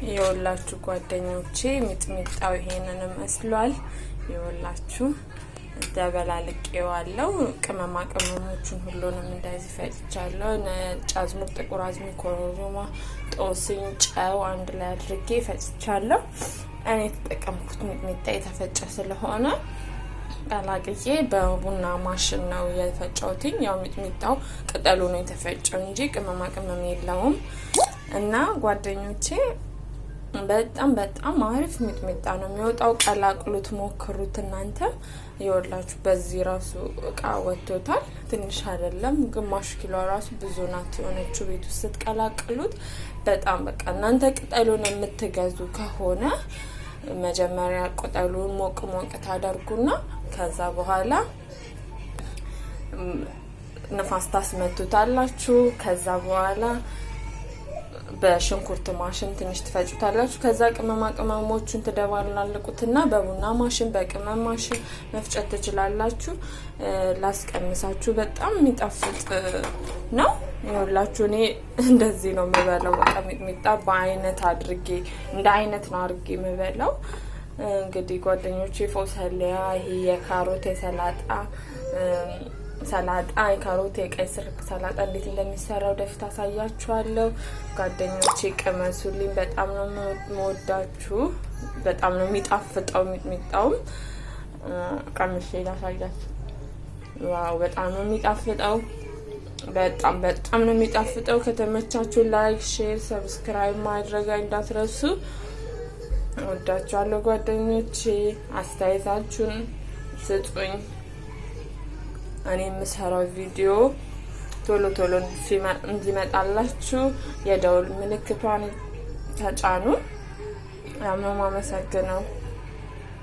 የወላችሁ ጓደኞቼ ሚጥሚጣው ይሄንን መስሏል። የወላችሁ ደበላልቄዋለሁ። ቅመማ ቅመሞቹን ሁሉንም እንደዚህ ፈጭቻለሁ። ነጭ አዝሙድ፣ ጥቁር አዝሙድ፣ ኮረሪማ፣ ጦስኝ፣ ጨው አንድ ላይ አድርጌ ፈጭቻለሁ። እኔ የተጠቀምኩት ሚጥሚጣ የተፈጨ ስለሆነ ቀላቅዬ በቡና ማሽን ነው የፈጨሁት። ያው ሚጥሚጣው ቅጠሉ ነው የተፈጨው እንጂ ቅመማ ቅመም የለውም። እና ጓደኞቼ በጣም አሪፍ ሚጥሚጣ ነው የሚወጣው። ቀላቅሉት፣ ሞክሩት እናንተ። ይወላችሁ በዚህ ራሱ እቃ ወጥቶታል። ትንሽ አይደለም፣ ግማሽ ኪሎ ራሱ ብዙ ናት የሆነችው። ቤት ውስጥ ስትቀላቅሉት በጣም በቃ እናንተ ቅጠሉን የምትገዙ ከሆነ መጀመሪያ ቅጠሉን ሞቅ ታደርጉና ከዛ በኋላ ንፋስ ታስመቱታላችሁ። ከዛ በኋላ በሽንኩርት ማሽን ትንሽ ትፈጩታላችሁ። ከዛ ቅመማ ቅመሞቹን ትደባልቁትና በቡና ማሽን በቅመም ማሽን መፍጨት ትችላላችሁ። ላስቀምሳችሁ በጣም የሚጣፍጥ ነው። ይኸውላችሁ እኔ እንደዚህ ነው የምበላው። በቃ ሚጥሚጣ በአይነት አድርጌ እንደ አይነት ነው አድርጌ የምበላው። እንግዲህ ጓደኞቼ ፎሰሊያ፣ ይሄ የካሮት ሰላጣ የካሮት የቀይ ስር ሰላጣ እንዴት እንደሚሰራ ወደፊት አሳያችኋለሁ። ጓደኞቼ ቅመሱልኝ። በጣም ነው የምወዳችሁ። በጣም ነው የሚጣፍጠው ሚጥሚጣውም። ቀምሼ ላሳያችሁ። ዋው በጣም ነው የሚጣፍጠው። በጣም ነው የሚጣፍጠው። ከተመቻችሁ ላይክ፣ ሼር፣ ሰብስክራይብ ማድረግ እንዳትረሱ። ወዳችኋለሁ ጓደኞቼ። አስተያየታችሁን ስጡኝ። እኔ የምሰራው ቪዲዮ ቶሎ እንዲመጣላችሁ የደውል ምልክቷን ተጫኑ። አመሰግናለሁ።